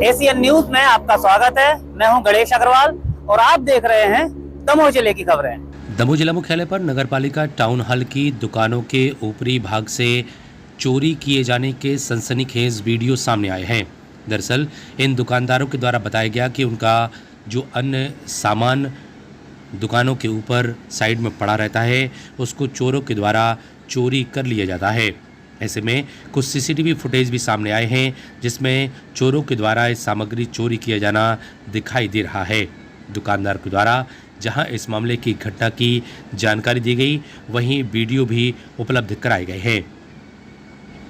Asian news में आपका स्वागत है। मैं हूं गणेश अग्रवाल और आप देख रहे हैं दमोह जिले की खबरें। दमोह जिला मुख्यालय पर नगरपालिका टाउन हॉल की दुकानों के ऊपरी भाग से चोरी किए जाने के सनसनीखेज वीडियो सामने आए हैं। दरअसल इन दुकानदारों के द्वारा बताया गया कि उनका जो अन्य सामान दुकानों के ऊपर साइड में पड़ा रहता है उसको चोरों के द्वारा चोरी कर लिया जाता है। ऐसे में कुछ सीसीटीवी फुटेज भी सामने आए हैं जिसमें चोरों के द्वारा इस सामग्री चोरी किया जाना दिखाई दे रहा है। दुकानदार के द्वारा जहां इस मामले की घटना की जानकारी दी गई वहीं वीडियो भी उपलब्ध कराए गए हैं।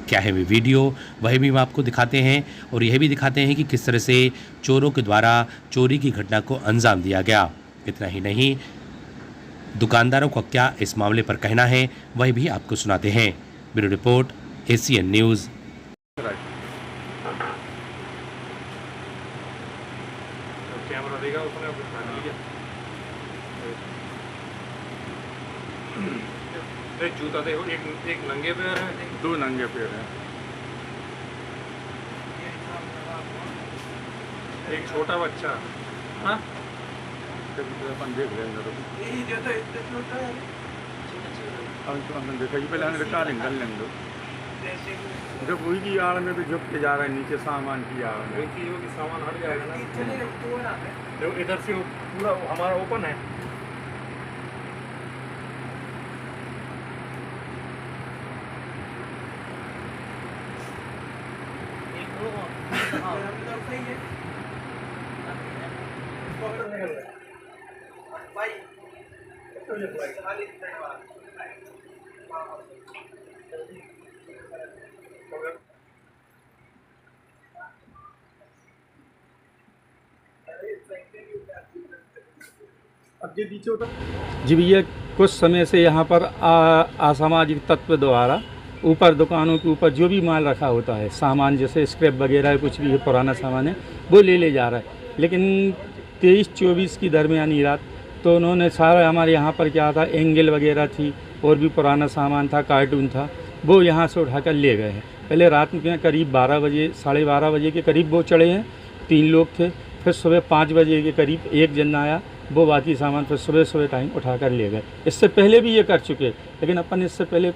क्या है वे वीडियो, वह भी हम आपको दिखाते हैं और यह भी दिखाते हैं कि किस तरह से चोरों के द्वारा चोरी की घटना को अंजाम दिया गया। इतना ही नहीं, दुकानदारों का क्या इस मामले पर कहना है वह भी आपको सुनाते हैं। Bureau report, Asian news. Camera देगा उसने एक जूता देखो, एक नंगे पैर है, दो नंगे पैर हैं, एक छोटा बच्चा। हाँ अपन देख रहे हैं अपन देखा ये पहले हमने कार निकल लेंगे जब वही की आड़ में भी झुक के जा रहा है नीचे सामान की आड़ में चीज़ों की सामान हट जाएगा ना। देखो इधर से पूरा हमारा ओपन है। जी भैया, कुछ समय से यहाँ पर असामाजिक तत्व द्वारा ऊपर दुकानों के ऊपर जो भी माल रखा होता है, सामान जैसे स्क्रैप वगैरह कुछ भी पुराना सामान है वो ले जा रहा है। लेकिन 23-24 की दरमियानी रात तो उन्होंने सारा हमारे यहाँ पर क्या था, एंगल वगैरह थी और भी पुराना सामान था, कार्टून था, वो यहाँ से उठाकर ले गए हैं। पहले रात में करीब 12 बजे 12:30 बजे के करीब वो चढ़े हैं, 3 लोग थे। फिर सुबह 5 बजे के करीब एक जन आया, वो बाकी सामान फिर सुबह टाइम उठा कर ले गए। इससे पहले भी ये कर चुके, लेकिन अपन इससे पहले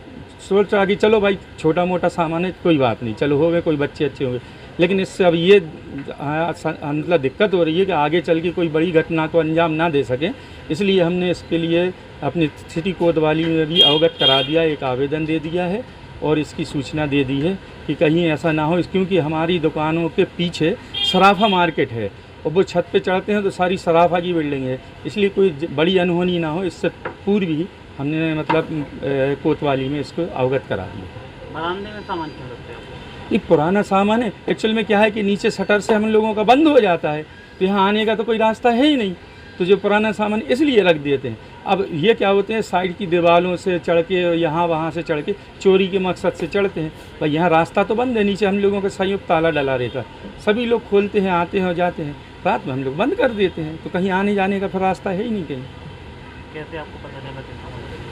सोचा कि चलो भाई छोटा मोटा सामान है कोई बात नहीं, चलो हो गए, कोई बच्चे अच्छे होंगे। लेकिन इससे अब ये मतलब दिक्कत हो रही है कि आगे चल के कोई बड़ी घटना को अंजाम ना दे सकें, इसलिए हमने इसके लिए अपनी सिटी कोतवाली में भी अवगत करा दिया, एक आवेदन दे दिया है और इसकी सूचना दे दी है कि कहीं ऐसा ना हो। क्योंकि हमारी दुकानों के पीछे सराफा मार्केट है और वो छत पे चढ़ते हैं तो सारी सराफा की बिल्डिंग है, इसलिए कोई बड़ी अनहोनी ना हो, इससे पूर्व ही हमने मतलब कोतवाली में इसको अवगत करा दिया। बरामदे में सामान क्यों रखते हैं? ये पुराना सामान है। एक्चुअल में क्या है कि नीचे शटर से हम लोगों का बंद हो जाता है तो यहाँ आने का तो कोई रास्ता है ही नहीं, तो जो पुराना सामान इसलिए रख देते हैं। अब ये क्या होते हैं, साइड की दीवारों से चढ़ के यहाँ वहाँ से चढ़ के चोरी के मकसद से चढ़ते हैं। भाई यहाँ रास्ता तो बंद है, नीचे हम लोगों का संयुक्त ताला डला रहता है, सभी लोग खोलते हैं, आते हैं और जाते हैं। रात में हम लोग बंद कर देते हैं तो कहीं आने जाने का फिर रास्ता है ही नहीं कहीं। कैसे आपको पता चला कि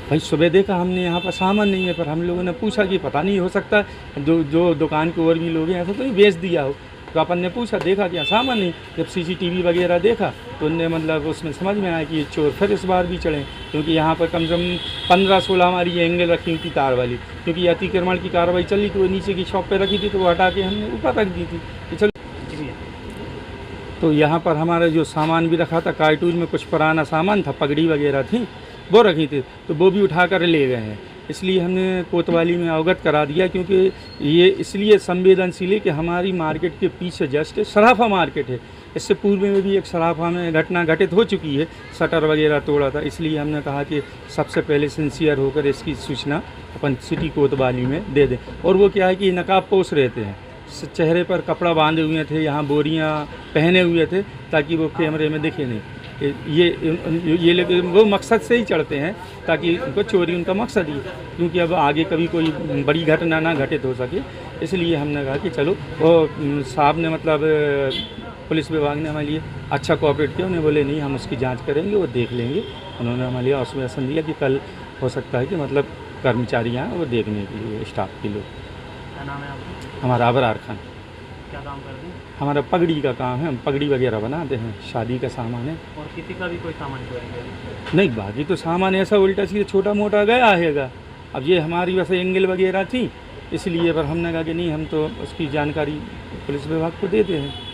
भाई सुबह देखा हमने यहाँ पर सामान नहीं है, पर हम लोगों ने पूछा कि पता नहीं, हो सकता है जो दुकान के और भी लोग हैं ऐसा तो नहीं बेच दिया हो। तो अपन ने पूछा, देखा कि सामान नहीं। जब सीसीटीवी वगैरह देखा तो उनने मतलब उसमें समझ में आया कि ये चोर फिर इस बार भी चढ़े, क्योंकि यहाँ पर कम से कम 15-16 हमारी एंगल रखी हुई थी तार वाली, क्योंकि अतिक्रमण की कार्रवाई चल रही थी। वो नीचे की शॉप पर रखी थी तो वो हटा के हमने ऊपर रख दी थी कि चलो। तो यहाँ पर हमारा जो सामान भी रखा था, कार्टून में कुछ पुराना सामान था, पगड़ी वगैरह थी वो रखी थी, तो वो भी उठा कर ले गए हैं। इसलिए हमने कोतवाली में अवगत करा दिया, क्योंकि ये इसलिए संवेदनशील है कि हमारी मार्केट के पीछे जस्ट सराफा मार्केट है। इससे पूर्व में भी एक सराफा में घटना घटित हो चुकी है, शटर वगैरह तोड़ा था। इसलिए हमने कहा कि सबसे पहले सिंसियर होकर इसकी सूचना अपन सिटी कोतवाली में दे दें। और वो क्या है कि नकाब पोष रहते हैं, चेहरे पर कपड़ा बांधे हुए थे, यहाँ बोरियाँ पहने हुए थे ताकि वो कैमरे में दिखे नहीं। ये लेकिन वो मकसद से ही चढ़ते हैं ताकि उनको चोरी उनका मकसद ही, क्योंकि अब आगे कभी कोई बड़ी घटना ना घटित हो सके। इसलिए हमने कहा कि चलो, वो साहब ने मतलब पुलिस विभाग ने हमारे लिए अच्छा कोऑपरेट किया। उन्हें बोले नहीं, हम उसकी जांच करेंगे, वो देख लेंगे। उन्होंने हमारे लिए आश्वासन दिया कि कल हो सकता है कि मतलब कर्मचारी यहाँ वो देखने के लिए, स्टाफ के लोग। क्या नाम है आपका? हमारा अबरार खान। क्या काम करते हैं? हमारा पगड़ी का काम है, हम पगड़ी वगैरह बनाते हैं, शादी का सामान है। और किसी का भी कोई सामान चोरी किया? नहीं, बाकी तो सामान ऐसा उल्टा सीधा छोटा मोटा गया हैगा। अब ये हमारी वैसे एंगल वगैरह थी, इसलिए पर हमने कहा कि नहीं, हम तो उसकी जानकारी पुलिस विभाग को देते हैं।